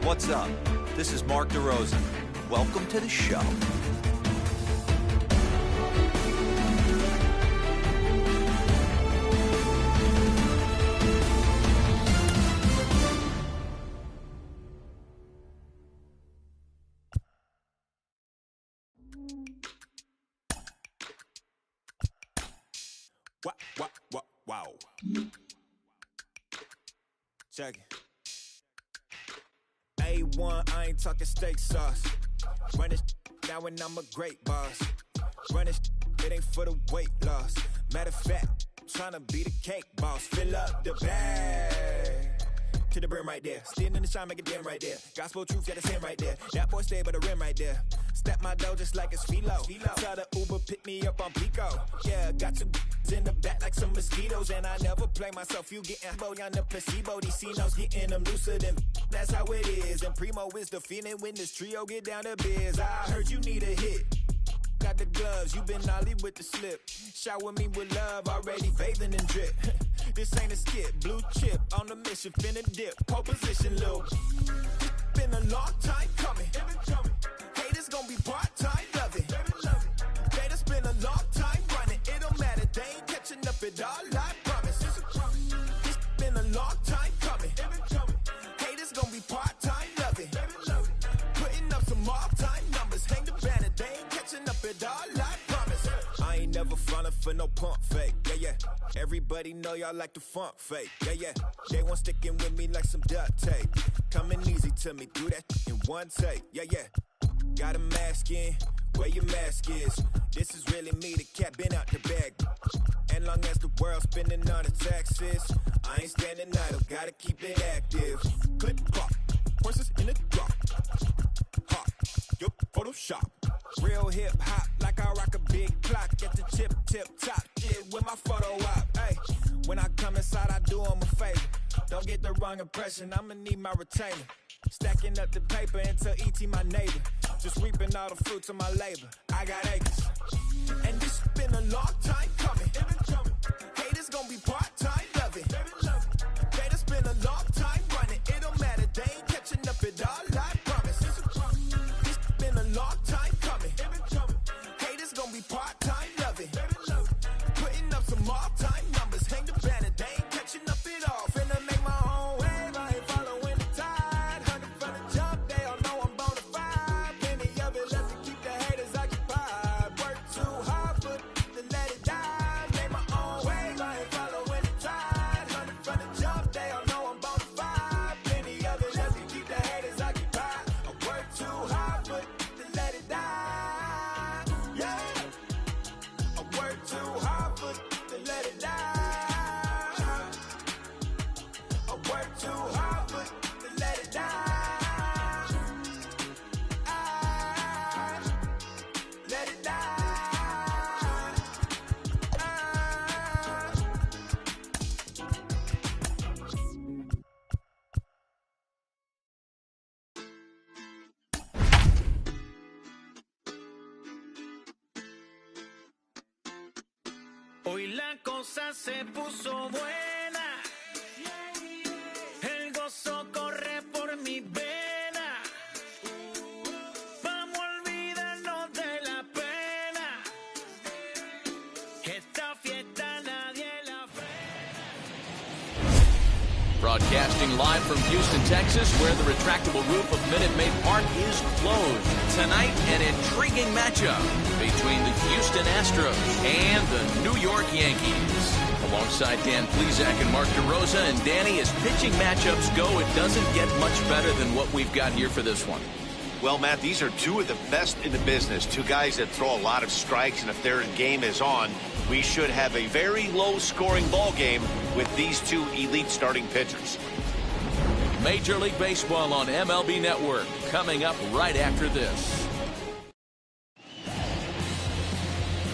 What's up? This is Mark DeRosa. Welcome to the show. Wow. Check it. A1, I ain't talking steak sauce. Run this now and I'm a great boss. Run this, it ain't for the weight loss. Matter of fact, tryna be the cake boss. Fill up the bag to the brim right there. Standing in the shine, make it dim right there. Gospel truth, got his hand right there. That boy stay by the rim right there. Step my dough just like it's philo. Tell the Uber, pick me up on Pico. Yeah, got two in the back like some mosquitoes. And I never play myself, you getting boy on the placebo. These C-notes getting them looser than that's how it is. And Primo is the feeling when this trio get down to biz. I heard you need a hit. Got the gloves, you been nolly with the slip. Shower me with love, already bathing in drip. This ain't a skip, blue chip on the mission, finna dip. Pole position, little. Been a long time coming. Haters gonna be part-time, love it. Haters been a long time running. It don't matter, they ain't catching up at all, I promise. It's been a long time coming. Haters gonna be part-time, love it. Putting up some all-time numbers. Hang the banner, they ain't catching up at all, I promise. I ain't never falling for no pump fake, yeah. Everybody know y'all like the funk fake, yeah. They want sticking with me like some duct tape. Coming easy to me, do that in one take, yeah. Got a mask in, where your mask is. This is really me, the cat been out the bag. And long as the world's spending on the taxes, I ain't standing idle, gotta keep it active. Click clock, horses in the drop. Hot, yup, Photoshop. Real hip hop, like I rock a big clock at the tip top. Yeah, with my photo op. Hey, when I come inside, I do 'em a favor. Don't get the wrong impression, I'ma need my retainer. Stacking up the paper until ET my neighbor. Just reaping all the fruits of my labor. I got acres. And this been a long time coming. Haters gonna be part-time, love it. Haters been a long time running. It don't matter, they ain't catching up at all, I promise. This been a long time coming. Haters gonna be part-time, love it. Putting up some all-time numbers. Hang the banner, they ain't catching up at all. Finna make my own wave, I ain't following the tide. 100 from the jump, they all know I'm bona fide. Plenty of it left to keep the haters occupied. Work too hard, but to let it die. Make my own wave, I ain't following the tide. 100 from the jump, they all know I'm bona fide. Plenty of it left to keep the haters occupied. I work too hard, but to let it die. Yeah, I work too hard, but to let it die. I work too hard, but to let it die. Let it die. Hoy la cosa se puso buena. El gozo corre por mi vena. Vamos a olvidarnos de la pena. Esta fiesta nadie la frena. Broadcasting live from Houston, Texas, where the retractable roof of Minute Maid Park is closed. Tonight, an intriguing matchup between the Houston Astros and the New York Yankees. Alongside Dan Plesac and Mark DeRosa, and Danny, as pitching matchups go, it doesn't get much better than what we've got here for this one. Well, Matt, these are two of the best in the business. Two guys that throw a lot of strikes, and if their game is on, we should have a very low-scoring ball game with these two elite starting pitchers. Major League Baseball on MLB Network, coming up right after this.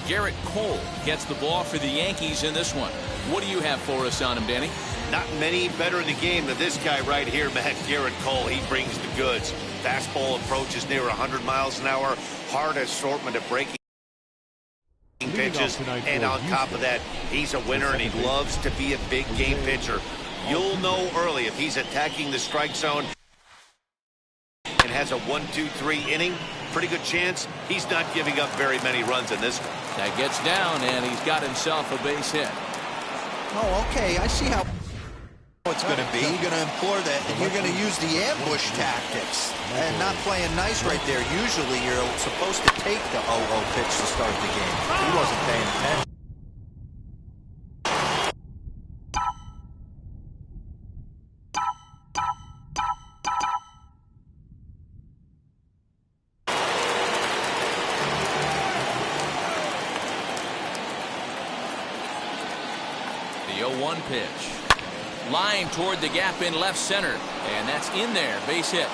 Garrett Cole gets the ball for the Yankees in this one. What do you have for us on him, Danny? Not many better in the game than this guy right here, Matt. Garrett Cole, he brings the goods. Fastball approaches near 100 miles an hour. Hard assortment of breaking pitches. And on top of that, he's a winner, and he loves to be a big game pitcher. You'll know early if he's attacking the strike zone. and has a 1-2-3 inning, pretty good chance he's not giving up very many runs in this one. That gets down, and he's got himself a base hit. Oh, okay. I see how it's going to be. You're going to implore that, and you're going to use the ambush tactics and not playing nice right there. Usually, you're supposed to take the 0-0 pitch to start the game. He wasn't paying attention. The 0-1 pitch. Line toward the gap in left center. And that's in there. Base hit.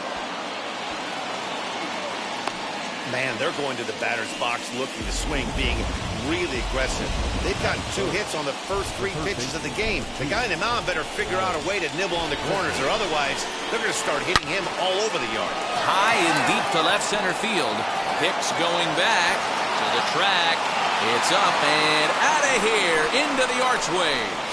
Man, they're going to the batter's box looking to swing, being really aggressive. They've gotten 2 hits on the first 3 pitches of the game. The guy in the mound better figure out a way to nibble on the corners, or otherwise they're going to start hitting him all over the yard. High and deep to left center field. Hicks going back to the track. It's up and out of here into the archways.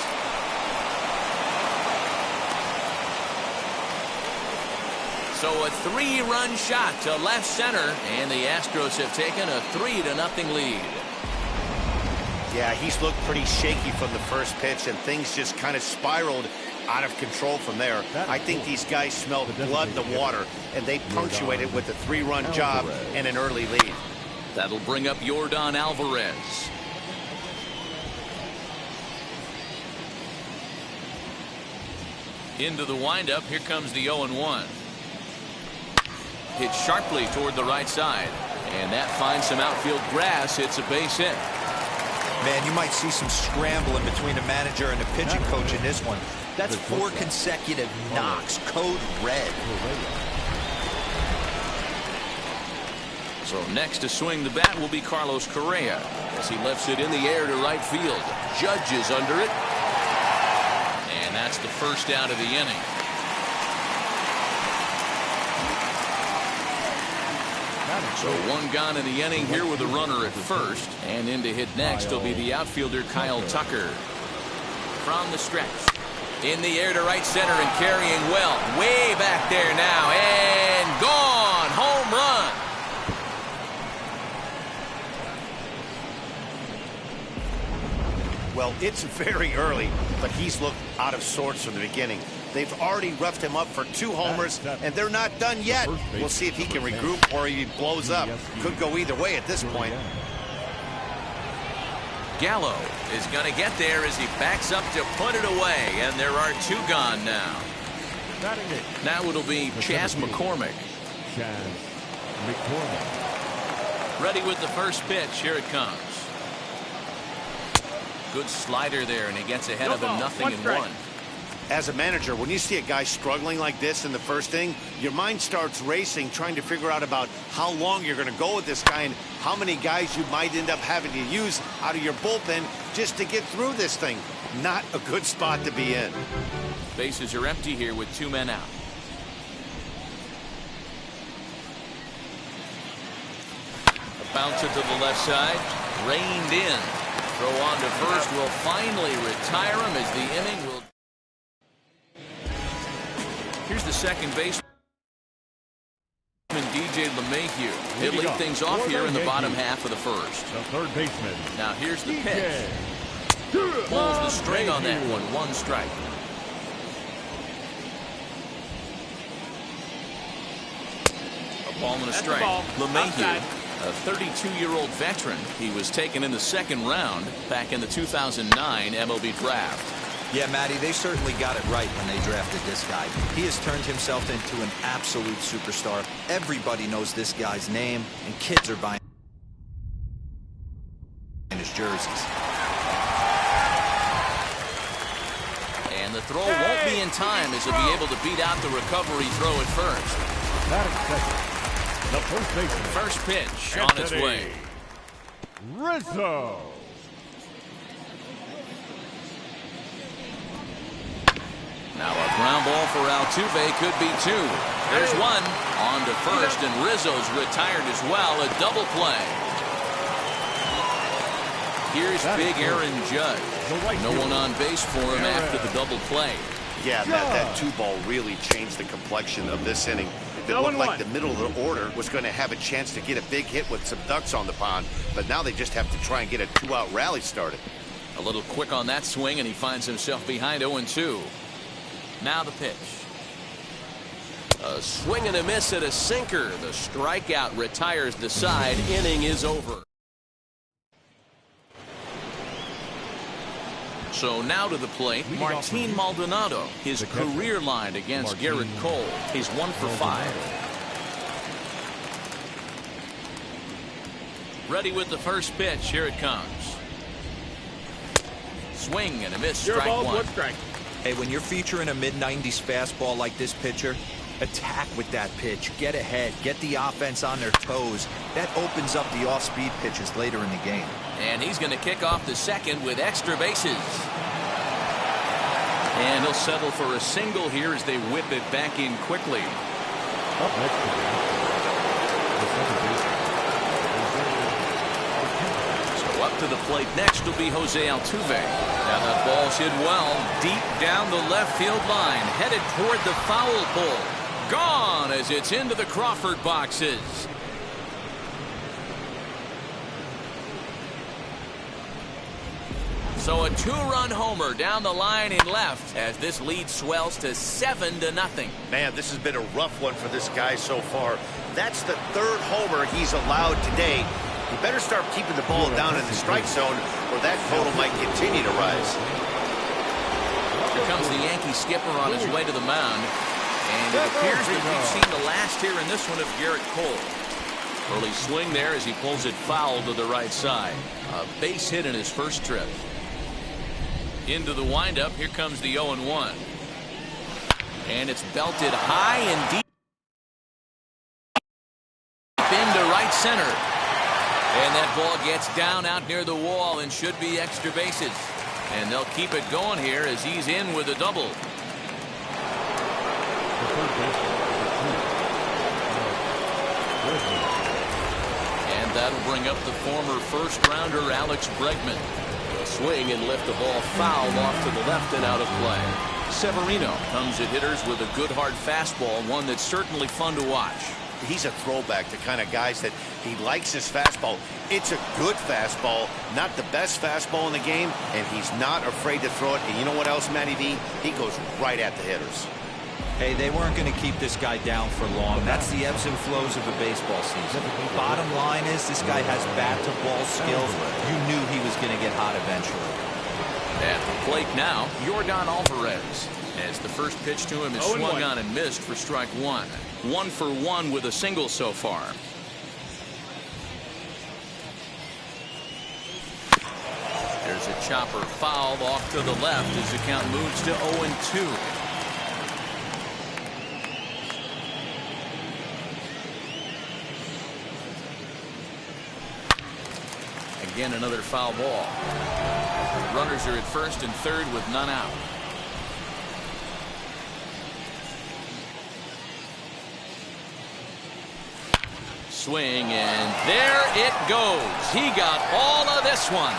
So a 3-run shot to left center, and the Astros have taken a 3-0 lead. Yeah, he's looked pretty shaky from the first pitch, and things just kind of spiraled out of control from there. I think these guys smelled blood in the water, and they punctuated with a 3-run job and an early lead. That'll bring up Yordan Alvarez. Into the windup, here comes the 0-1. Hit sharply toward the right side, and that finds some outfield grass. It's a base hit. Man, you might see some scrambling between the manager and the pitching coach in this one. That's 4 consecutive knocks, code red. So next to swing the bat will be Carlos Correa as he lifts it in the air to right field. Judge is under it, and that's the first out of the inning. So 1 gone in the inning here with a runner at first, and in to hit next will be the outfielder Kyle Tucker. From the stretch, in the air to right center and carrying well, way back there now, and gone, home run. Well, it's very early, but he's looked out of sorts from the beginning. They've already roughed him up for 2 homers, and they're not done yet. We'll see if he can regroup or he blows up. Could go either way at this point. Gallo is going to get there as he backs up to put it away, and there are 2 gone now. Now it'll be Chas McCormick. Ready with the first pitch. Here it comes. Good slider there, and he gets ahead of him 0-1. As a manager, when you see a guy struggling like this in the first inning, your mind starts racing, trying to figure out about how long you're going to go with this guy and how many guys you might end up having to use out of your bullpen just to get through this thing. Not a good spot to be in. Bases are empty here with 2 men out. A bouncer to the left side, reined in. Throw on to first will finally retire him as the inning will. Here's the second baseman, DJ LeMahieu. He'll lead things off here in the bottom half of the first. The third baseman. Now here's the pitch. Pulls the string on that one. 1 strike. A ball and a strike. LeMahieu, a 32-year-old veteran. He was taken in the 2nd round back in the 2009 MLB draft. Yeah, Matty, they certainly got it right when they drafted this guy. He has turned himself into an absolute superstar. Everybody knows this guy's name, and kids are buying his jerseys. And the throw won't be in time as he'll be able to beat out the recovery throw at first. The first baseman. First pitch on its way. Rizzo. Now a ground ball for Altuve could be 2. There's 1 on to first, and Rizzo's retired as well. A double play. Here's big Aaron Judge. No one on base for him after the double play. Yeah, that 2-ball really changed the complexion of this inning. It looked like the middle of the order was going to have a chance to get a big hit with some ducks on the pond, but now they just have to try and get a 2-out rally started. A little quick on that swing, and he finds himself behind 0-2. Now the pitch. A swing and a miss at a sinker. The strikeout retires the side. Inning is over. So now to the plate, Martin Maldonado. His career line against Garrett Cole. He's 1 for 5. Ready with the first pitch. Here it comes. Swing and a miss. Strike one. Hey, when you're featuring a mid-90s fastball like this pitcher, attack with that pitch. Get ahead. Get the offense on their toes. That opens up the off-speed pitches later in the game. And he's going to kick off the second with extra bases. And he'll settle for a single here as they whip it back in quickly. Up next to him, the second baseman. So up to the plate next will be Jose Altuve. Now that ball's hit well deep down the left field line, headed toward the foul pole. Gone as it's into the Crawford boxes. So a 2-run homer down the line in left as this lead swells to 7-0. Man, this has been a rough one for this guy so far. That's the 3rd homer he's allowed today. He better start keeping the ball down in the strike zone, or that total might continue to rise. Here comes the Yankee skipper on his way to the mound. And it appears that we've seen the last here in this one of Garrett Cole. Early swing there as he pulls it foul to the right side. A base hit in his first trip. Into the windup. Here comes the 0-1. And it's belted high and deep into right center. And that ball gets down out near the wall and should be extra bases. And they'll keep it going here as he's in with a double. And that'll bring up the former first-rounder Alex Bregman. A swing and lift the ball foul off to the left and out of play. Severino comes at hitters with a good hard fastball, one that's certainly fun to watch. He's a throwback to kind of guys that he likes his fastball. It's a good fastball, not the best fastball in the game, and he's not afraid to throw it. And you know what else, Matty V? He goes right at the hitters. Hey, they weren't going to keep this guy down for long. That's the ebbs and flows of a baseball season. Bottom line is this guy has bat-to-ball skills. You knew he was going to get hot eventually. At the plate now, Yordan Alvarez. As the first pitch to him is swung on and missed for strike one. 1 for 1 with a single so far. There's a chopper foul off to the left as the count moves to 0-2. Again, another foul ball. Runners are at first and third with none out. Swing, and there it goes. He got all of this one.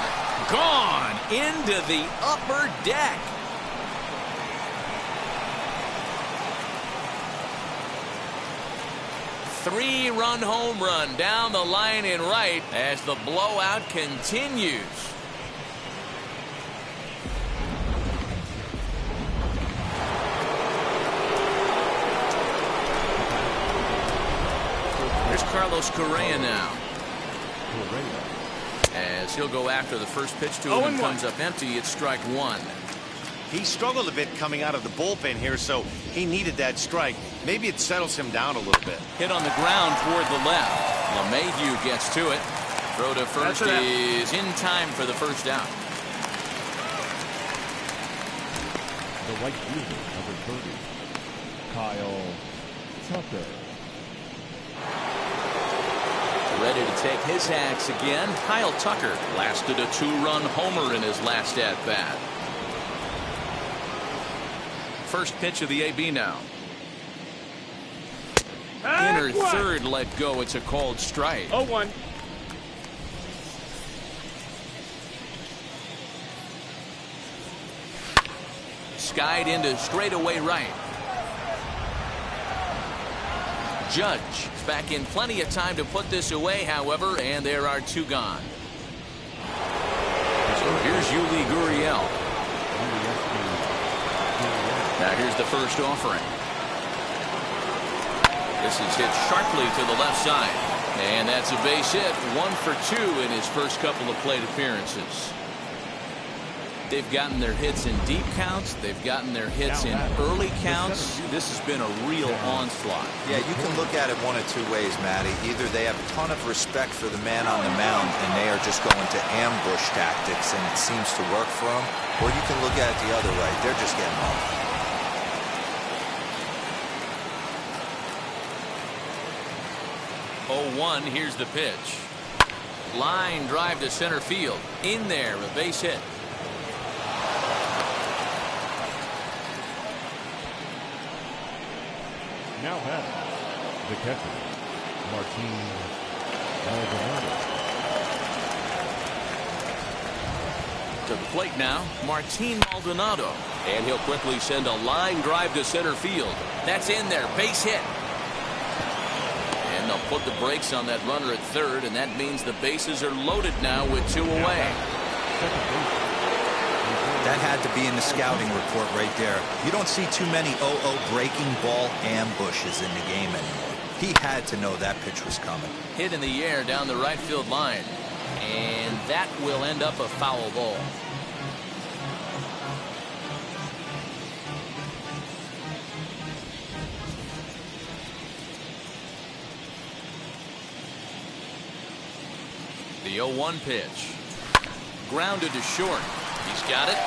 Gone into the upper deck. Three-run home run down the line in right as the blowout continues. Here's Carlos Correa now. As he'll go after the first pitch to him and comes up empty, it's strike one. He struggled a bit coming out of the bullpen here, so he needed that strike. Maybe it settles him down a little bit. Hit on the ground toward the left. LeMahieu gets to it. Throw to first is in time for the first out. The right fielder, number 30, Kyle Tucker. Ready to take his hacks again. Kyle Tucker lasted a 2-run homer in his last at-bat. First pitch of the AB now. Inner third let go. It's a called strike. 0-1. skied into straightaway right. Judge is back in plenty of time to put this away, however, and there are 2 gone. So here's Yuli Gurriel. Now here's the first offering. This is hit sharply to the left side. And that's a base hit. 1 for 2 in his first couple of plate appearances. They've gotten their hits in deep counts. They've gotten their hits in early counts. This has been a real onslaught. Yeah, you can look at it one of 2 ways, Matty. Either they have a ton of respect for the man on the mound and they are just going to ambush tactics and it seems to work for them, or you can look at it the other way. They're just getting off. Oh, 1, here's the pitch. Line drive to center field. In there, a base hit. Now has the catcher, Martin Maldonado. To the plate now, Martin Maldonado. And he'll quickly send a line drive to center field. That's in there, base hit. And they'll put the brakes on that runner at third, and that means the bases are loaded now with 2 away. That had to be in the scouting report right there. You don't see too many 0-0 breaking ball ambushes in the game anymore. He had to know that pitch was coming. Hit in the air down the right field line. And that will end up a foul ball. The 0-1 pitch. Grounded to short. He's got it.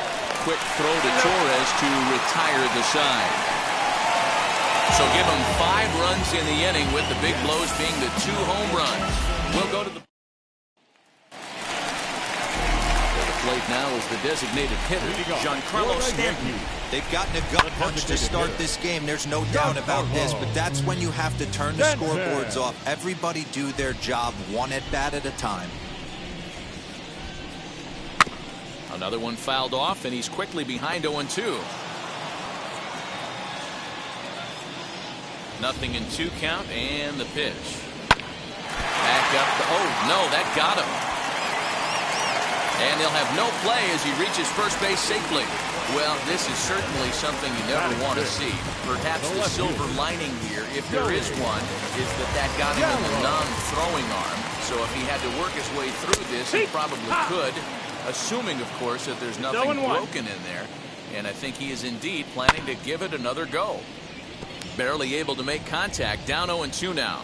Quick throw to Torres to retire the side. So give him 5 runs in the inning, with the big blows being the 2 home runs. We'll go to the plate now is the designated hitter, Giancarlo Stanton. They've gotten a gut punch to start this game. There's no doubt about this, but that's when you have to turn the scoreboards off. Everybody do their job 1 at bat at a time. Another one fouled off, and he's quickly behind 0-2. Nothing in 2 count, and the pitch. Back up. Oh, no, that got him. And he'll have no play as he reaches first base safely. Well, this is certainly something you never want to see. Perhaps the silver lining here, if there is one, is that got him in the non-throwing arm. So if he had to work his way through this, he probably could. Assuming, of course, that there's nothing broken in there. And I think he is indeed planning to give it another go. Barely able to make contact. Down 0-2 now.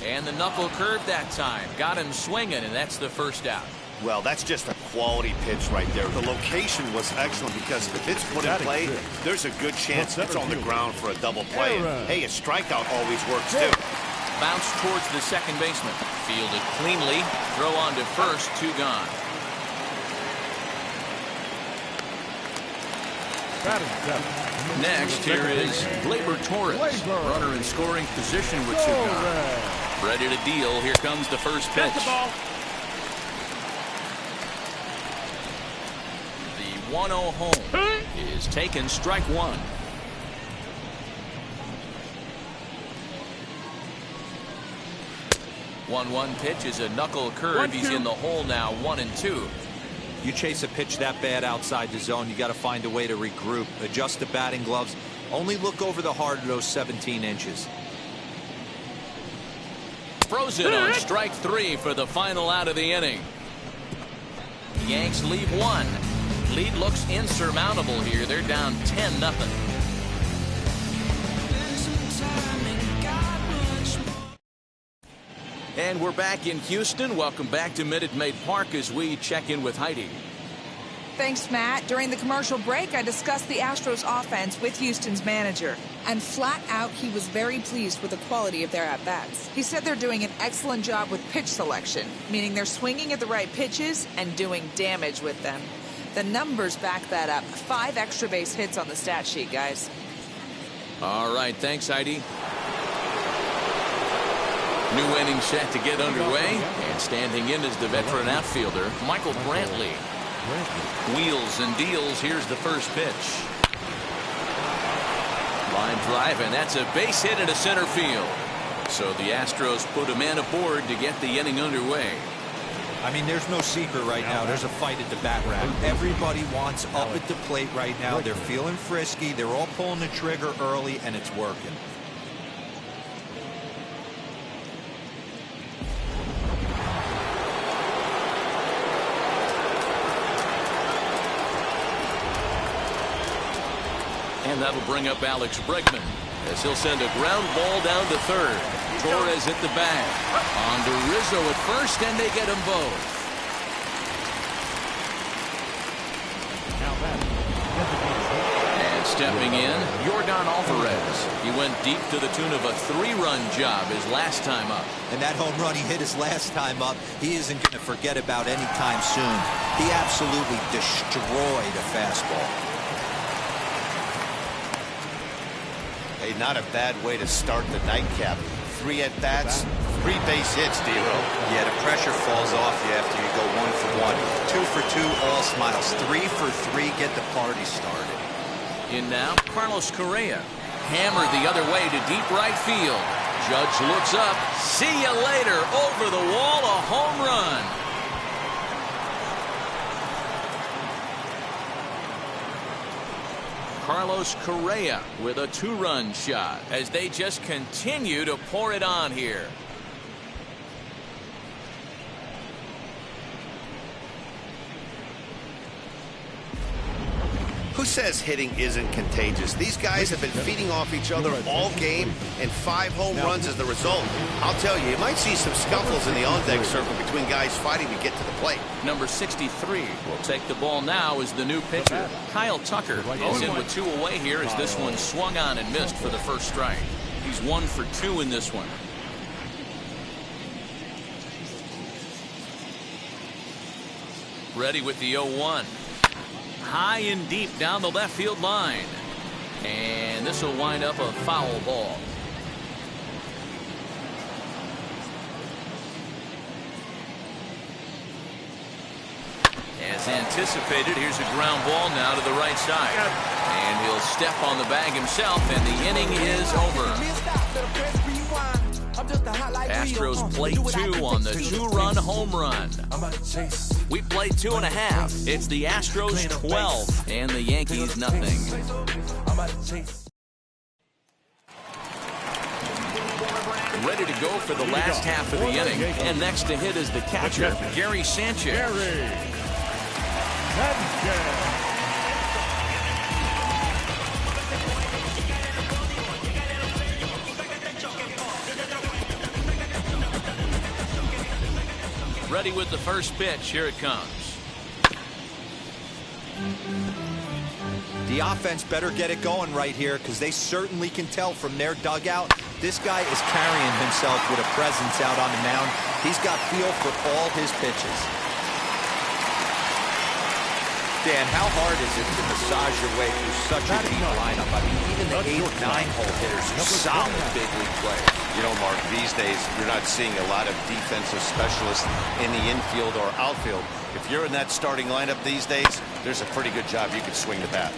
And the knuckle curve that time. Got him swinging, and that's the first out. Well, that's just a quality pitch right there. The location was excellent because if it's put in play, there's a good chance it's on the ground for a double play. And, hey, a strikeout always works, too. Bounce towards the second baseman. Fielded cleanly. Throw on to first. 2 gone. Next, here is Gleyber Torres. Runner in scoring position with 2 gone. Ready to deal. Here comes the first pitch. The 1-0 home is taken. Strike 1. 1-1 pitch is a knuckle curve. He's in the hole now. 1-2. You chase a pitch that bad outside the zone, you got to find a way to regroup, adjust the batting gloves. Only look over the heart of those 17 inches. Frozen on strike 3 for the final out of the inning. Yanks leave 1. Lead looks insurmountable here. They're down 10-0. And we're back in Houston. Welcome back to Minute Maid Park as we check in with Heidi. Thanks, Matt. During the commercial break, I discussed the Astros offense with Houston's manager. And flat out, he was very pleased with the quality of their at-bats. He said they're doing an excellent job with pitch selection, meaning they're swinging at the right pitches and doing damage with them. The numbers back that up. 5 extra base hits on the stat sheet, guys. All right, thanks, Heidi. New inning set to get underway, and standing in is the veteran outfielder, Michael Brantley. Wheels and deals. Here's the first pitch. Line drive, and that's a base hit into center field. So the Astros put a man aboard to get the inning underway. I mean, there's no secret right now. There's a fight at the bat rack. Everybody wants up at the plate right now. They're feeling frisky. They're all pulling the trigger early, and it's working. And that'll bring up Alex Bregman as he'll send a ground ball down to third. Torres hit the bag. On to Rizzo at first, and they get them both. And stepping in, Yordan Alvarez. He went deep to the tune of a 3-run job his last time up. And that home run he hit his last time up, he isn't going to forget about anytime soon. He absolutely destroyed a fastball. Hey, not a bad way to start the nightcap. 3 at-bats, 3 base hits, Dero. Yeah, the pressure falls off you after you go 1 for 1. 2 for 2, all smiles. 3 for 3, get the party started. In now, Carlos Correa. Hammered the other way to deep right field. Judge looks up. See you later. Over the wall, a home run. Carlos Correa with a 2-run shot as they just continue to pour it on here. Who says hitting isn't contagious? These guys have been feeding off each other all game, and 5 home runs as the result. I'll tell you, you might see some scuffles in the on-deck circle between guys fighting to get to the plate. Number 63 will take the ball now as the new pitcher. Kyle Tucker is in with 2 away here as this one swung on and missed for the first strike. He's 1 for 2 in this one. Ready with the 0-1. High and deep down the left field line. And this will wind up a foul ball. As anticipated, here's a ground ball now to the right side. And he'll step on the bag himself, and the inning is over. Astros play 2 on the 2-run home run. We play 2.5. It's the Astros 12 and the Yankees nothing. Ready to go for the last half of the inning. And next to hit is the catcher, Gary Sanchez. Ready with the first pitch. Here it comes. The offense better get it going right here because they certainly can tell from their dugout this guy is carrying himself with a presence out on the mound. He's got feel for all his pitches. Dan, how hard is it to massage your way through such a deep lineup? I mean, even the 8th, 9th-hole hitters are solid big league players. You know, Mark, these days you're not seeing a lot of defensive specialists in the infield or outfield. If you're in that starting lineup these days, there's a pretty good job you could swing the bat.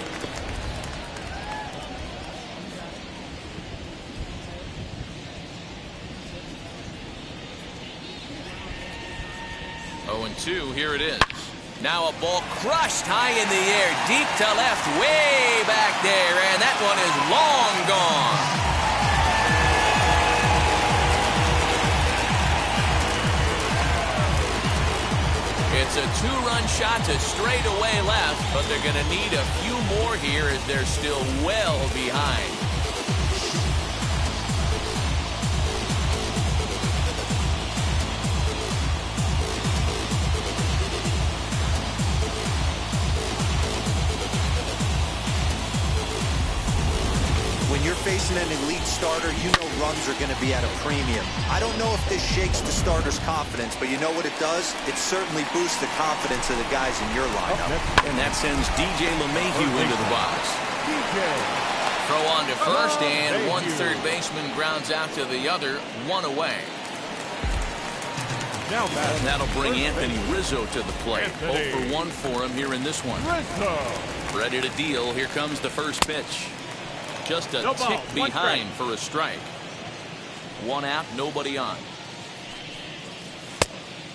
Oh, 2, here it is. Now a ball crushed high in the air, deep to left, way back there, and that one is long gone. It's a 2-run shot to straightaway left, but they're going to need a few more here as they're still well behind. When you're facing an elite starter, you know runs are going to be at a premium. I don't know if this shakes the starter's confidence, but you know what it does? It certainly boosts the confidence of the guys in your lineup. And that sends DJ LeMahieu into the box. Throw on to first, and one third baseman grounds out to the other, 1 away. Now back. And that'll bring Anthony Rizzo to the plate. 0 for 1 for him here in this one. Rizzo. Ready to deal. Here comes the first pitch. Just a No ball, tick one behind for a strike. 1 out, nobody on.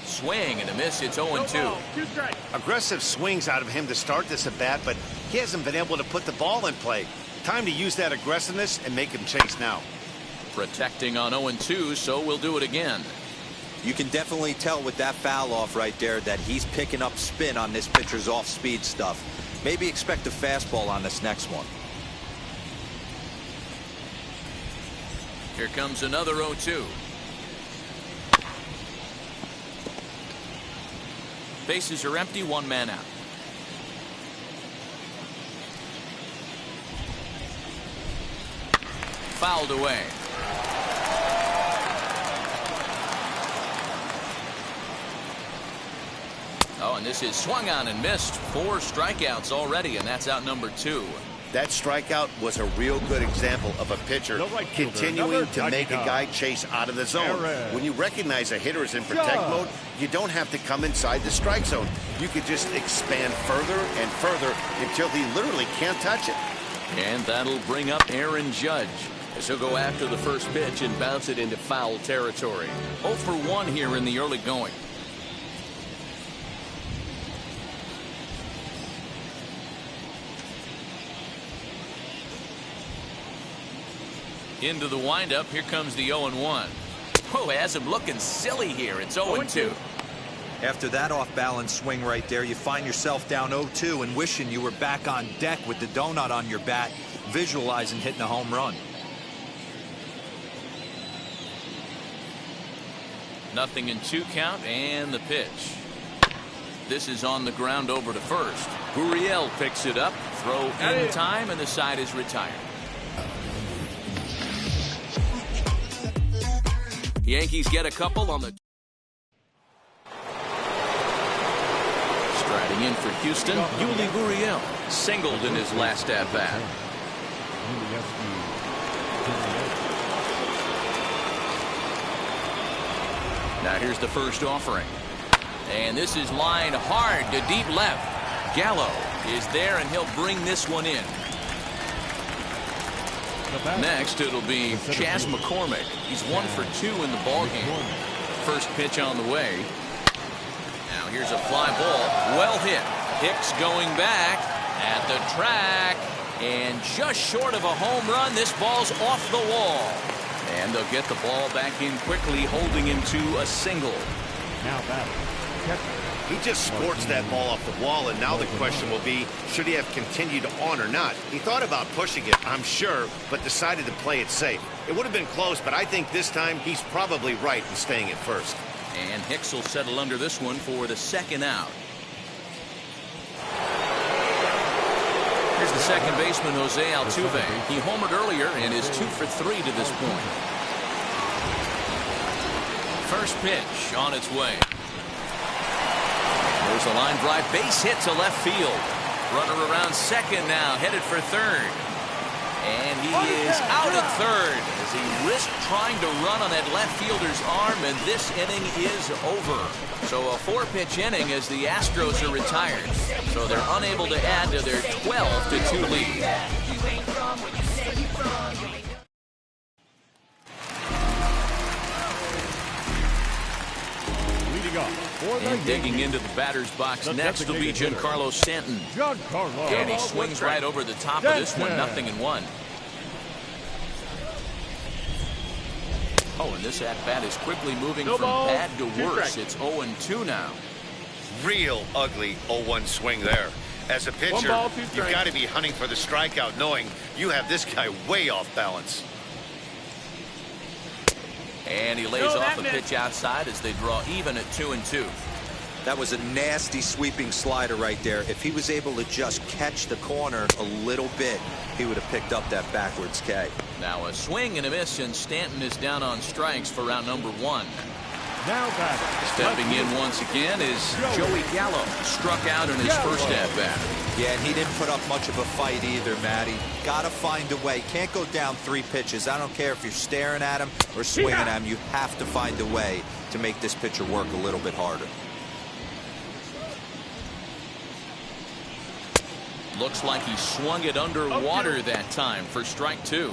Swing and a miss. It's 0-2. Aggressive swings out of him to start this at bat, but he hasn't been able to put the ball in play. Time to use that aggressiveness and make him chase now. Protecting on 0-2, so we'll do it again. You can definitely tell with that foul off right there that he's picking up spin on this pitcher's off-speed stuff. Maybe expect a fastball on this next one. Here comes another 0-2. Bases are empty, 1 man out. Fouled away. Oh, and this is swung on and missed. 4 strikeouts already, and that's out number 2. That strikeout was a real good example of a pitcher continuing to make a guy chase out of the zone. When you recognize a hitter is in protect mode, you don't have to come inside the strike zone. You could just expand further and further until he literally can't touch it. And that'll bring up Aaron Judge, as he'll go after the first pitch and bounce it into foul territory. 0 for 1 here in the early going. Into the windup. Here comes the 0-1. Oh, has him looking silly here. It's 0-2. After that off-balance swing right there, you find yourself down 0-2 and wishing you were back on deck with the donut on your bat, visualizing hitting a home run. Nothing in 2 count, and the pitch. This is on the ground over to first. Gurriel picks it up. Throw in time, and the side is retired. Yankees get a couple on the. Striding in for Houston, Yuli Gurriel singled in his last at bat. Now here's the first offering, and this is lined hard to deep left. Gallo is there, and he'll bring this one in. Next, it'll be Chas McCormick. He's 1 for 2 in the ballgame. First pitch on the way. Now here's a fly ball. Well hit. Hicks going back at the track. And just short of a home run, this ball's off the wall. And they'll get the ball back in quickly, holding him to a single. Now batter. He just scorched that ball off the wall, and now the question will be, should he have continued on or not? He thought about pushing it, I'm sure, but decided to play it safe. It would have been close, but I think this time he's probably right in staying at first. And Hicks will settle under this one for the second out. Here's the second baseman, Jose Altuve. He homered earlier and is 2 for 3 to this point. First pitch on its way. There's a line drive, base hit to left field. Runner around second now, headed for third. And he is out at third as he risked trying to run on that left fielder's arm, and this inning is over. So a 4-pitch inning as the Astros are retired. So they're unable to add to their 12-2 lead. And digging into the batter's box next will be Giancarlo Stanton. And he swings right over the top of this one, 0-1. Oh, and this at-bat is quickly moving from bad to worse. It's 0-2 now. Real ugly 0-1 swing there. As a pitcher, you've got to be hunting for the strikeout, knowing you have this guy way off balance. And he lays off a pitch outside as they draw even at 2-2. That was a nasty sweeping slider right there. If he was able to just catch the corner a little bit, he would have picked up that backwards K. Now a swing and a miss, and Stanton is down on strikes for round number 1. Now batter. Stepping in once again is Joey Gallo. Struck out in his first at-bat. Yeah, and he didn't put up much of a fight either, Matty. Got to find a way. Can't go down 3 pitches. I don't care if you're staring at him or swinging at him. You have to find a way to make this pitcher work a little bit harder. Looks like he swung it underwater that time for strike 2.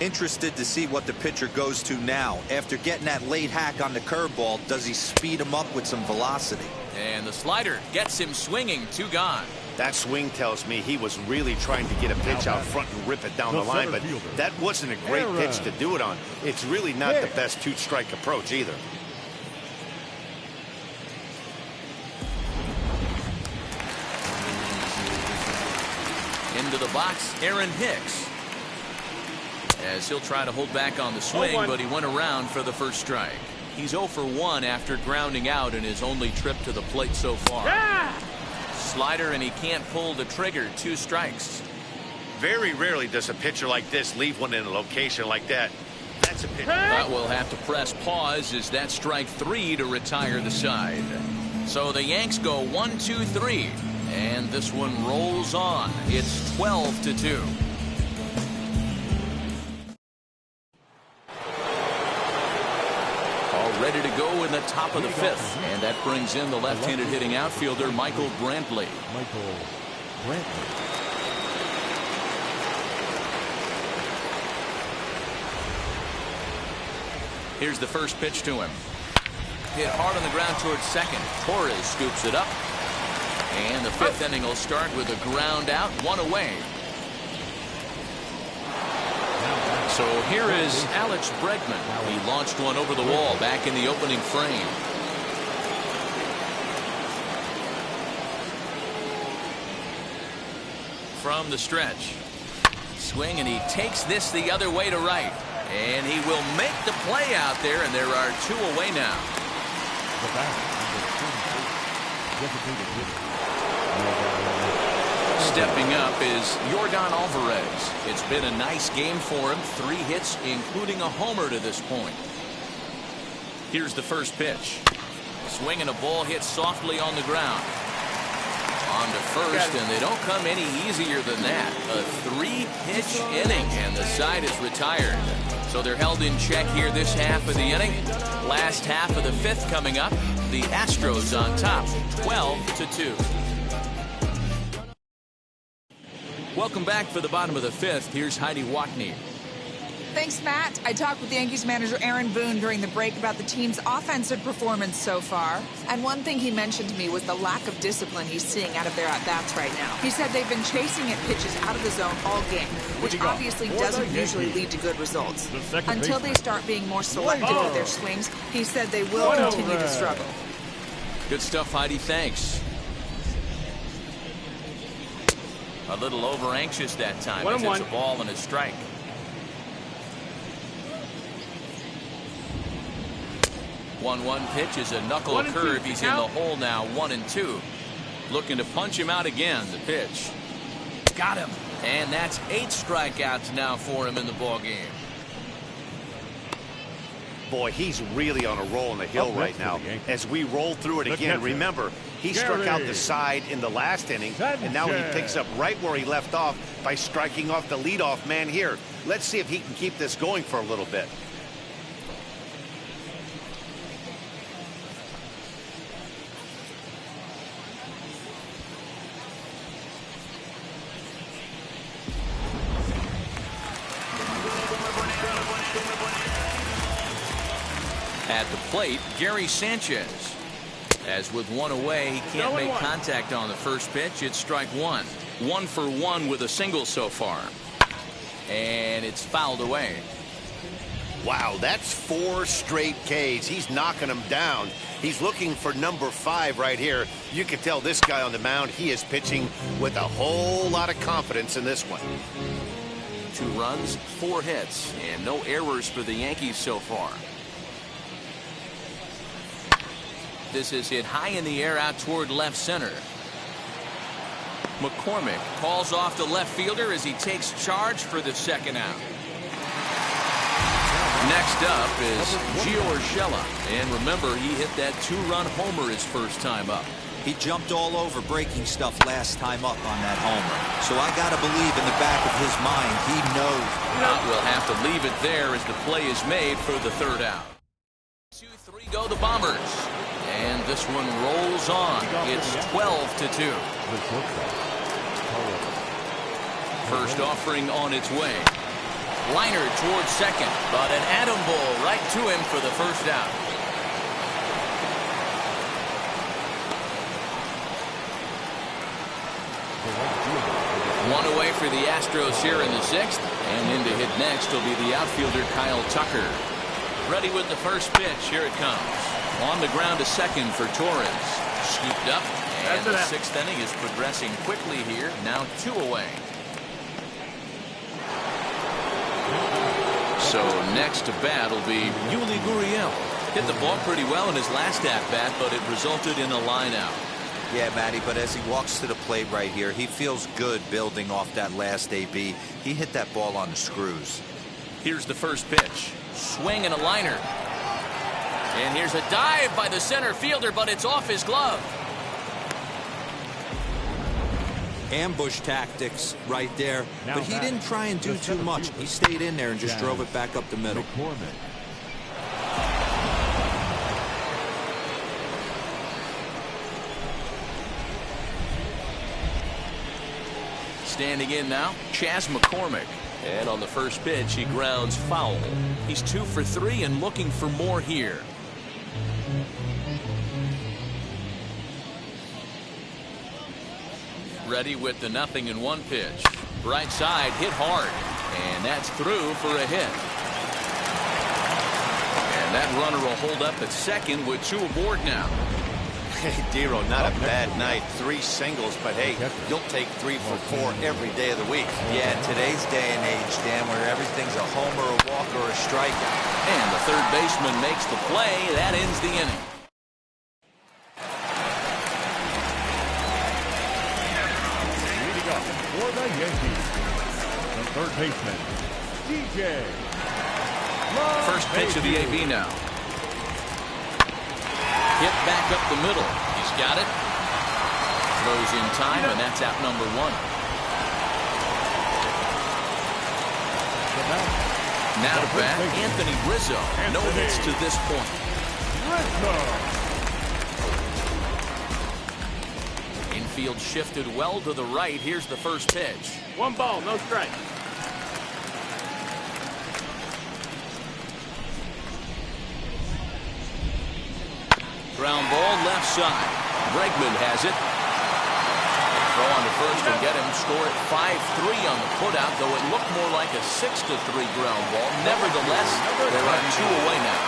Interested to see what the pitcher goes to now. After getting that late hack on the curveball, does he speed him up with some velocity? And the slider gets him swinging. 2 gone. That swing tells me he was really trying to get a pitch out front and rip it down the line, but that wasn't a great pitch to do it on. It's really not the best 2-strike approach either. Into the box, Aaron Hicks. As he'll try to hold back on the swing, but he went around for the first strike. He's 0 for 1 after grounding out in his only trip to the plate so far. Slider, and he can't pull the trigger. 2 strikes. Very rarely does a pitcher like this leave one in a location like that. That's a pitcher. But we'll have to press pause as that's strike 3 to retire the side. So the Yanks go 1-2-3, and this one rolls on. It's 12-2. Ready to go in the top of the 5th, and that brings in the left-handed hitting outfielder Michael Brantley. Here's the first pitch to him. Hit hard on the ground towards second. Torres scoops it up, and the 5th inning will start with a ground out, 1 away. So here is Alex Bregman. He launched one over the wall back in the opening frame. From the stretch. Swing, and he takes this the other way to right. And he will make the play out there, and there are 2 away now. Stepping up is Yordan Alvarez. It's been a nice game for him. 3 hits, including a homer to this point. Here's the first pitch. Swing and a ball hit softly on the ground. On to first, and they don't come any easier than that. A 3-pitch inning, and the side is retired. So they're held in check here this half of the inning. Last half of the 5th coming up. The Astros on top, 12-2. Welcome back for the bottom of the 5th. Here's Heidi Watney. Thanks, Matt. I talked with Yankees manager Aaron Boone during the break about the team's offensive performance so far. And one thing he mentioned to me was the lack of discipline he's seeing out of their at-bats right now. He said they've been chasing at pitches out of the zone all game, which obviously doesn't usually lead to good results. Until they start being more selective with their swings, he said they will continue to struggle. Good stuff, Heidi. Thanks. A little over-anxious that time. It's a ball and a strike. 1-1 pitch is a knuckle curve. He's in the hole now, 1-2. Looking to punch him out again. The pitch. Got him. And that's 8 strikeouts now for him in the ball game. Boy, he's really on a roll in the hill right now. As we roll through it again, remember, he struck out the side in the last inning, and now he picks up right where he left off by striking off the leadoff man here. Let's see if he can keep this going for a little bit. At the plate, Gary Sanchez. As with 1 away, he can't make contact on the first pitch. It's strike 1. 1 for 1 with a single so far. And it's fouled away. Wow, that's 4 straight Ks. He's knocking them down. He's looking for number 5 right here. You can tell this guy on the mound, he is pitching with a whole lot of confidence in this one. 2 runs, 4 hits, and no errors for the Yankees so far. This is hit high in the air out toward left center. McCormick calls off the left fielder as he takes charge for the second out. Next up is Gio Urshela. And remember, he hit that 2-run homer his first time up. He jumped all over breaking stuff last time up on that homer. So I got to believe in the back of his mind, he knows. We'll have to leave it there as the play is made for the third out. 2-3 go the Bombers. And this one rolls on. It's 12-2. First offering on its way. Liner towards second, but an atom ball right to him for the first out. One away for the Astros here in the sixth, and in to hit next will be the outfielder Kyle Tucker. Ready with the first pitch. Here it comes. On the ground to second for Torres. Scooped up, and the sixth inning is progressing quickly here. Now 2 away. So next to bat will be Yuli Gurriel. Hit the ball pretty well in his last at-bat, but it resulted in a line out. Yeah, Matty, but as he walks to the plate right here, he feels good building off that last AB. He hit that ball on the screws. Here's the first pitch. Swing and a liner. And here's a dive by the center fielder, but it's off his glove. Ambush tactics right there, but he didn't try and do too much. He stayed in there and just drove it back up the middle. Standing in now, Chas McCormick. And on the first pitch, he grounds foul. He's 2 for 3 and looking for more here. Ready with the 0-1 pitch. Right side hit hard. And that's through for a hit. And that runner will hold up at second with 2 aboard now. Hey, Dero, not a bad night. 3 singles, but hey, you'll take 3 for 4 every day of the week. Yeah, in today's day and age, Dan, where everything's a homer, a walk, or a strikeout. And the third baseman makes the play. That ends the inning. Leading up for the Yankees, the third baseman, DJ. First pitch of the AB now. Hit back up the middle. He's got it. Throws in time, and that's out number 1. Now to bat, Anthony Rizzo. No hits to this point. Infield shifted well to the right. Here's the first pitch. 1 ball, no strike. Ground ball left side. Bregman has it. Throw on to first and get him. Score at 5-3 on the putout, though it looked more like a 6-3 ground ball. Nevertheless, there are 2 away now.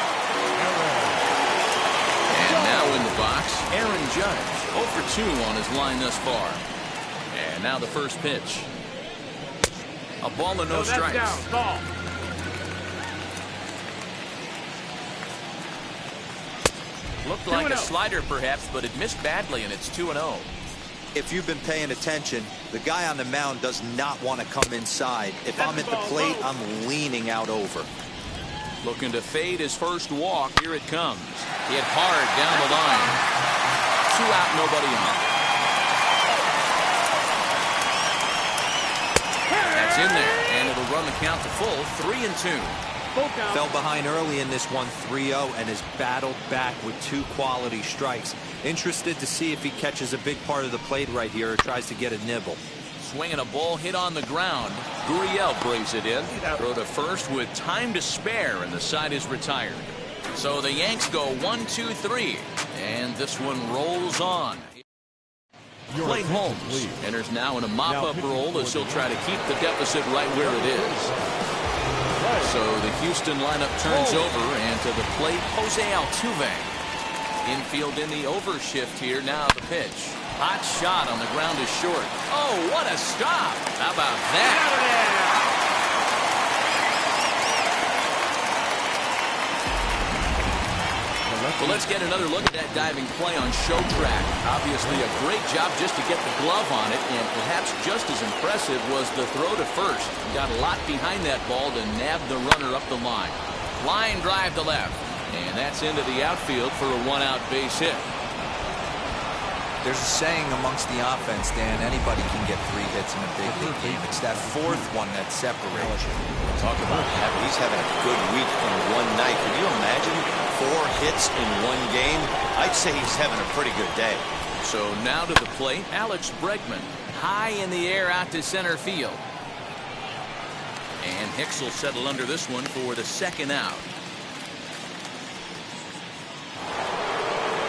And now in the box, Aaron Judge. 0 for 2 on his line thus far. And now the first pitch. A ball and no strikes. That's down. Ball. Looked like a slider perhaps, but it missed badly, and it's 2-0. If you've been paying attention, the guy on the mound does not want to come inside. If I'm at the plate, I'm leaning out over. Looking to fade his first walk. Here it comes. Hit hard down the line. 2 out, nobody on. That's in there, and it'll run the count to full. 3-2. Fell behind early in this one, 3-0, and has battled back with 2 quality strikes. Interested to see if he catches a big part of the plate right here or tries to get a nibble. Swinging a ball hit on the ground. Gurriel brings it in. Throw to first with time to spare, and the side is retired. So the Yanks go 1-2-3, and this one rolls on. Clay Holmes enters now in a mop-up role as he'll try to keep the deficit right where it is. So the Houston lineup turns over, and to the plate, Jose Altuve. Infield in the overshift here. Now the pitch. Hot shot on the ground is short. Oh, what a stop. How about that? Well, let's get another look at that diving play on show track. Obviously a great job just to get the glove on it, and perhaps just as impressive was the throw to first. Got a lot behind that ball to nab the runner up the line. Line drive to left, and that's into the outfield for a 1-out base hit. There's a saying amongst the offense, Dan, anybody can get 3 hits in a big league game. It's that 4th one that separates you. Talk about he's having a good week in one night. Can you imagine 4 hits in one game? I'd say he's having a pretty good day. So now to the plate, Alex Bregman. High in the air out to center field. And Hicks will settle under this one for the 2nd out.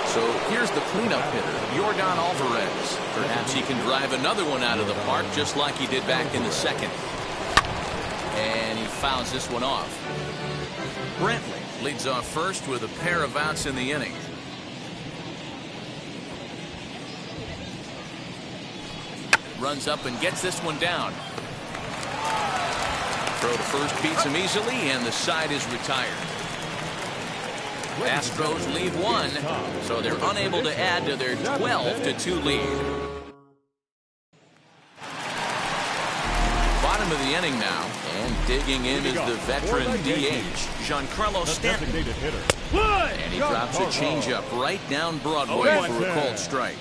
So here's the cleanup hitter, Yordan Alvarez. Perhaps he can drive another one out of the park just like he did back in the 2nd. And he fouls this one off. Brentley leads off first with a pair of outs in the inning. Runs up and gets this one down. Throw to first beats him easily, and the side is retired. Astros leave 1, so they're unable to add to their 12-2 lead. Bottom of the inning now, and digging in is the veteran DH, Giancarlo Stanton. And he drops a changeup right down Broadway for a called strike.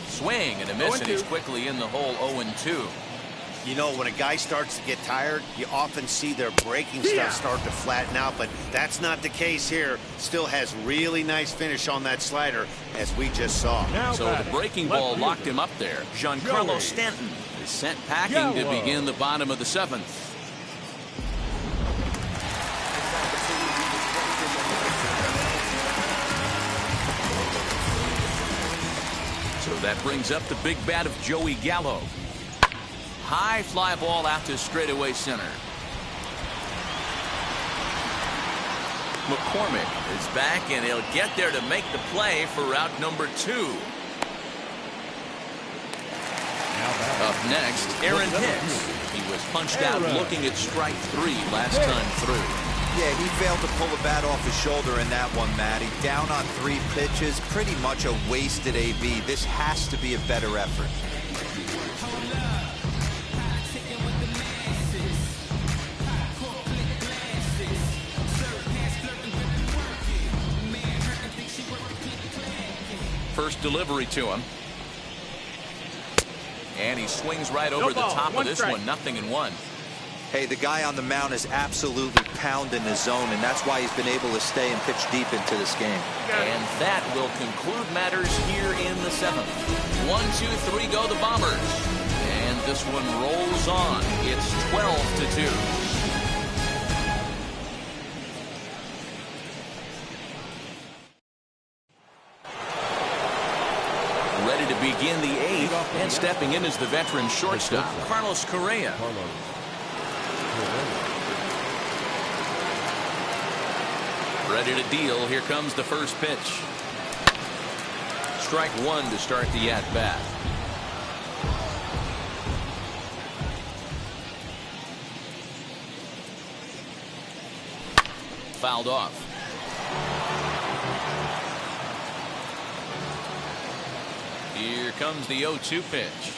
Swing and a miss, and he's quickly in the hole. 0-2. You know, when a guy starts to get tired, you often see their breaking stuff start to flatten out, but that's not the case here. Still has really nice finish on that slider, as we just saw. So the breaking ball locked him up there. Giancarlo Stanton is sent packing to begin the bottom of the 7th. So that brings up the big bat of Joey Gallo. High fly ball out to straightaway center. McCormick is back, and he'll get there to make the play for route number 2. Up next, Aaron Hicks. He was punched out looking at strike 3 last time through. Yeah, he failed to pull the bat off his shoulder in that one, Matty. Down on 3 pitches, pretty much a wasted AB. This has to be a better effort. First delivery to him. And he swings right over the top of this one. 0-1. Hey, the guy on the mound is absolutely pounding the zone, and that's why he's been able to stay and pitch deep into this game. And that will conclude matters here in the 7th. 1-2-3 go the Bombers. And this one rolls on. It's 12-2. Ready to begin the 8th, and stepping in is the veteran shortstop, Carlos Correa. Ready to deal. Here comes the first pitch. Strike 1 to start the at-bat. Fouled off. Here comes the 0-2 pitch.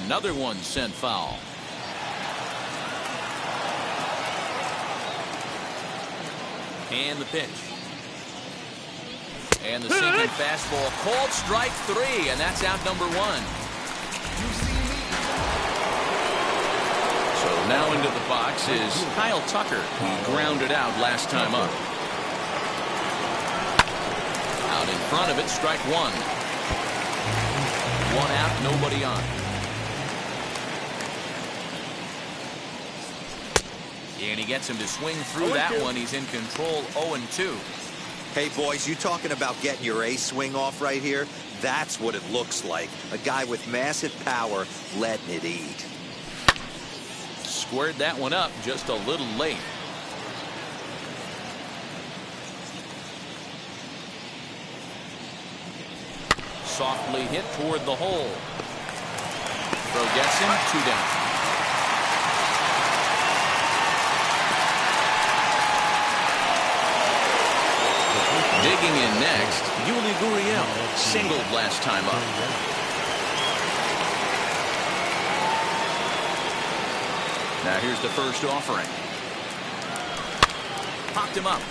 Another one sent foul. And the pitch. And the sinking fastball. Called strike 3, and that's out number 1. So now into the box is Kyle Tucker. He grounded out last time up. Out in front of it, strike 1. 1 out, nobody on. And he gets him to swing through that one. He's in control. 0-2. Hey, boys, you talking about getting your A swing off right here? That's what it looks like. A guy with massive power letting it eat. Squared that one up just a little late. Softly hit toward the hole. Throw gets him. 2 down. Digging in next, Yuli Gurriel singled last time up. Now here's the first offering. Popped him up.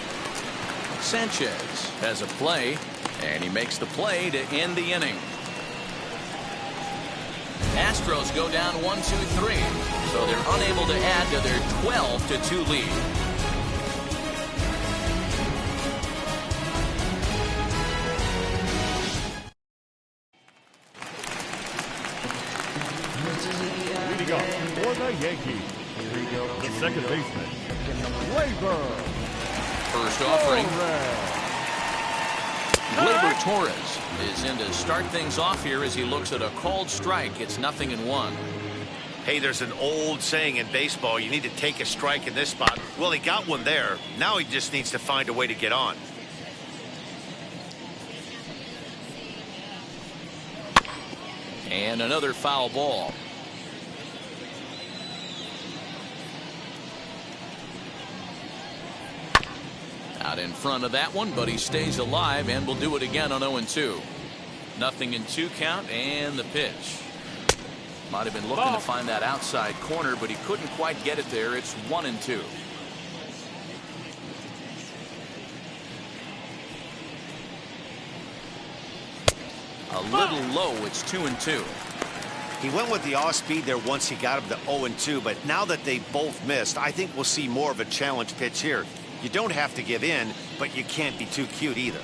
Sanchez has a play, and he makes the play to end the inning. Astros go down 1-2-3, so they're unable to add to their 12-2 lead. Leading up for the Yankees, the second baseman, Gleyber. First offering. Gleyber Torres is in to start things off here as he looks at a called strike. It's 0-1. Hey, there's an old saying in baseball, you need to take a strike in this spot. Well, he got one there. Now he just needs to find a way to get on. And another foul ball. Out in front of that one, but he stays alive and will do it again on 0-2. 0-2 count, and the pitch. Might have been looking to find that outside corner, but he couldn't quite get it there. It's 1-2. A little low. It's 2-2. He went with the off speed there once he got him to 0-2, but now that they both missed, I think we'll see more of a challenge pitch here. You don't have to give in, but you can't be too cute either.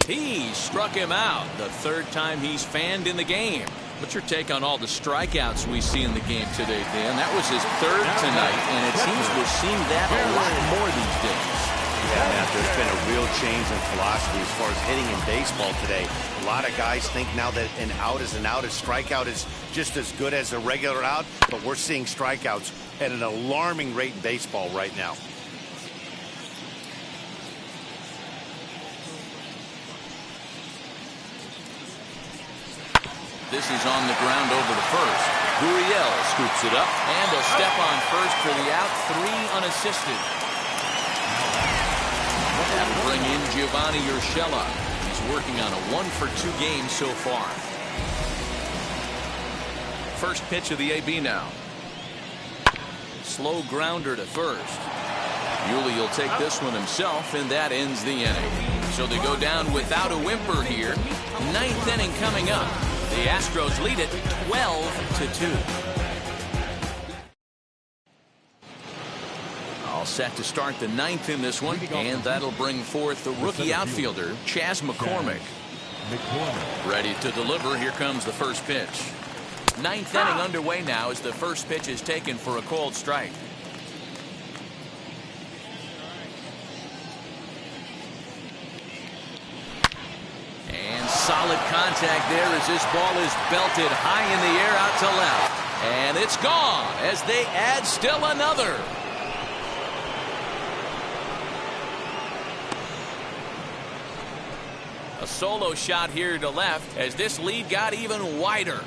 He struck him out the third time he's fanned in the game. What's your take on all the strikeouts we see in the game today, Dan? That was his third tonight, and it seems we're seeing that a lot more these days. Yeah, Matt, there's been a real change in philosophy as far as hitting in baseball today. A lot of guys think now that an out is an out, a strikeout is just as good as a regular out, but we're seeing strikeouts at an alarming rate in baseball right now. This is on the ground over the first. Gurriel scoops it up, and a step on first for the out, 3 unassisted. That'll bring in Giovanni Urshela. He's working on a 1-for-2 game so far. First pitch of the AB now. Slow grounder to first. Yuli will take this one himself, and that ends the inning. So they go down without a whimper here. 9th inning coming up. The Astros lead it 12-2. All set to start the 9th in this one, and that'll bring forth the rookie outfielder, Chas McCormick. Ready to deliver. Here comes the first pitch. 9th inning underway now as the first pitch is taken for a called strike. Solid contact there as this ball is belted high in the air out to left. And it's gone as they add still another. A solo shot here to left as this lead got even wider.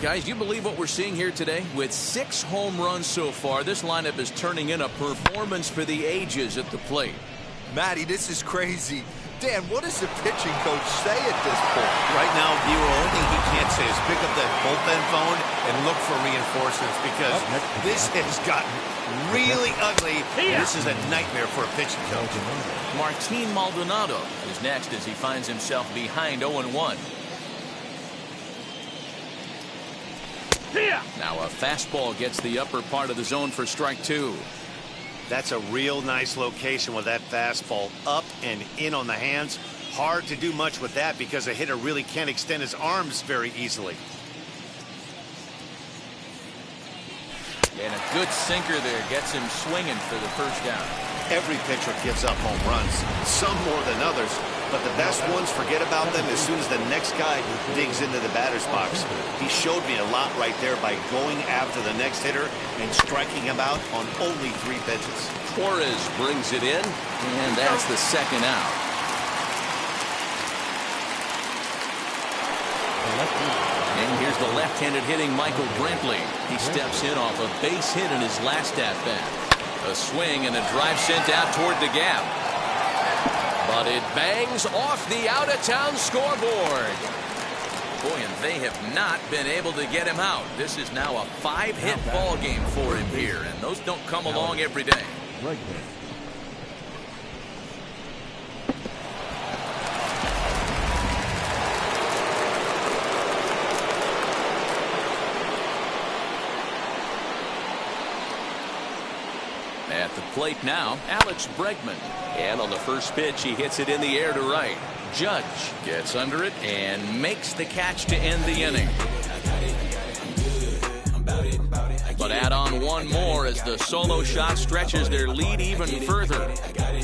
Guys, do you believe what we're seeing here today? With 6 home runs so far, this lineup is turning in a performance for the ages at the plate. Matty, this is crazy. Dan, what does the pitching coach say at this point? Right now, the only thing he can't say is pick up that bullpen phone and look for reinforcements because this has gotten really ugly. This is a nightmare for a pitching coach. Martin Maldonado is next as he finds himself behind 0-1. Now a fastball gets the upper part of the zone for strike 2. That's a real nice location with that fastball up and in on the hands. Hard to do much with that because a hitter really can't extend his arms very easily. And a good sinker there gets him swinging for the first down. Every pitcher gives up home runs, some more than others, but the best ones forget about them as soon as the next guy digs into the batter's box. He showed me a lot right there by going after the next hitter and striking him out on only 3 pitches. Torres brings it in, and that's the second out. And here's the left-handed hitting Michael Brantley. He steps in off a base hit in his last at-bat. A swing and a drive sent out toward the gap. But it bangs off the out-of-town scoreboard. Boy, and they have not been able to get him out. This is now a 5-hit ball game for him here, and those don't come along every day. At the plate now, Alex Bregman. And on the first pitch, he hits it in the air to right. Judge gets under it and makes the catch to end the inning. But add on one more as the solo shot stretches their lead even further.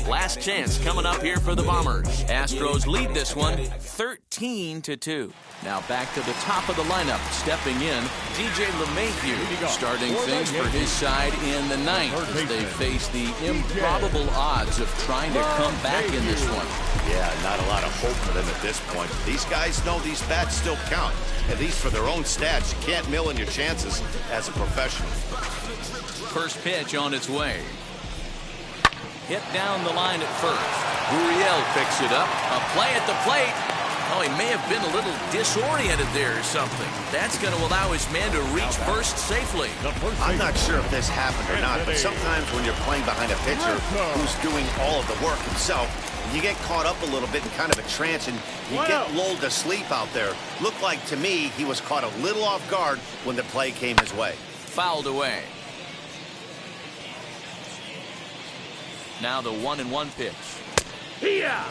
Last chance coming up here for the Bombers. Astros lead this one 13-2. Now back to the top of the lineup. Stepping in, DJ LeMahieu starting things for his side in the ninth as they face the improbable odds of trying to come back in this one. Yeah, not a lot of hope for them at this point. These guys know these bats still count, at least for their own stats. You can't mill in your chances as a professional. First pitch on its way. Hit down the line at first. Gurriel picks it up. A play at the plate. Oh, he may have been a little disoriented there or something. That's going to allow his man to reach first safely. I'm not sure if this happened or not, but sometimes when you're playing behind a pitcher who's doing all of the work himself, you get caught up a little bit in kind of a trance and you get lulled to sleep out there. Looked like to me he was caught a little off guard when the play came his way. Fouled away. Now the 1-1 pitch. Yeah.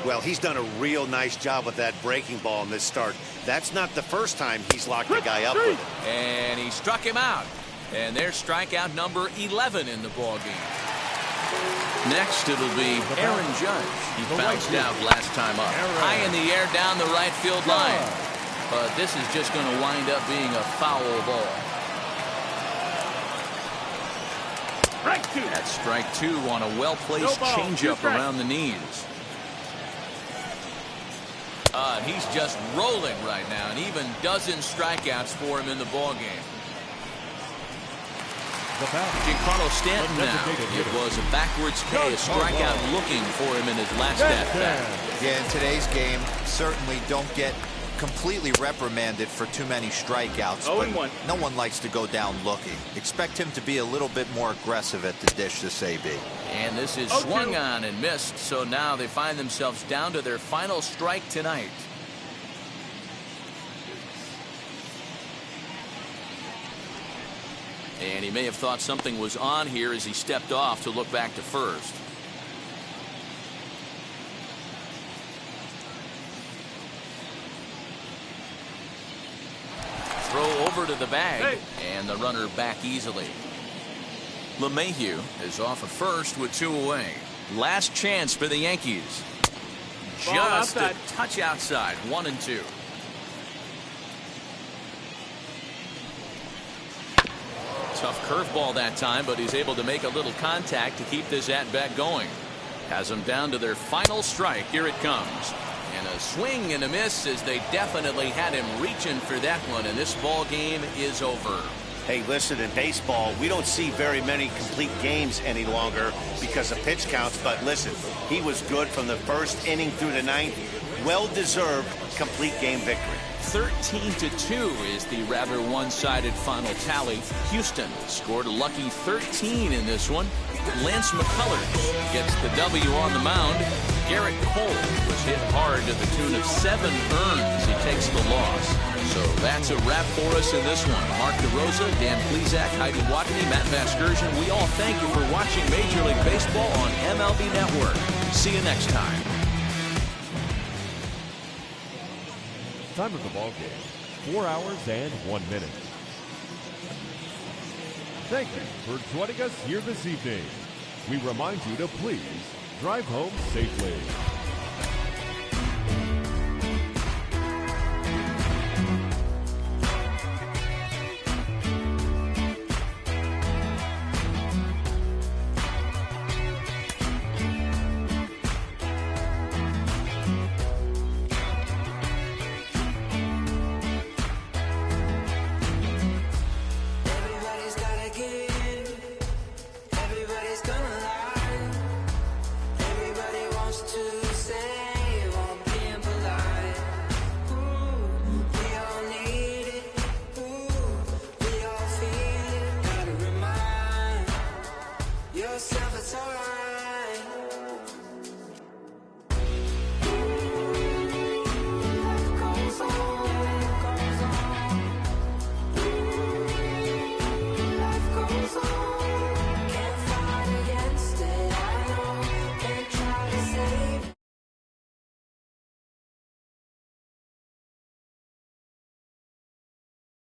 Well, he's done a real nice job with that breaking ball in this start. That's not the first time he's locked a guy up with it. And he struck him out. And there's strikeout number 11 in the ballgame. Next, it'll be Aaron Judge. He bounced out last time up. High in the air down the right field line. But this is just going to wind up being a foul ball. That's strike two on a well-placed changeup around the knees. He's just rolling right now, and even dozen strikeouts for him in the ballgame. Giancarlo Stanton now. It was a backwards K, a strikeout looking for him in his last at-bat. Yeah, in today's game, certainly don't get completely reprimanded for too many strikeouts, but no one likes to go down looking. Expect him to be a little bit more aggressive at the dish this AB. And this is swung on and missed, so now they find themselves down to their final strike tonight. And he may have thought something was on here as he stepped off to look back to first. Throw over to the bag, and the runner back easily. LeMahieu is off at first with 2 away. Last chance for the Yankees. Just a touch outside, 1-2. Tough curveball that time, but he's able to make a little contact to keep this at-bat going. Has them down to their final strike. Here it comes. And a swing and a miss as they definitely had him reaching for that one, and this ball game is over. Hey, listen, in baseball, we don't see very many complete games any longer because of pitch counts, but listen, he was good from the first inning through the ninth. Well-deserved complete game victory. 13-2 is the rather one-sided final tally. Houston scored a lucky 13 in this one. Lance McCullers gets the W on the mound. Garrett Cole was hit hard to the tune of 7 earns. He takes the loss. So that's a wrap for us in this one. Mark DeRosa, Dan Plesac, Heidi Watney, Matt Vasgersian. We all thank you for watching Major League Baseball on MLB Network. See you next time. Time of the ball game, 4 hours and 1 minute. Thank you for joining us here this evening. We remind you to please drive home safely.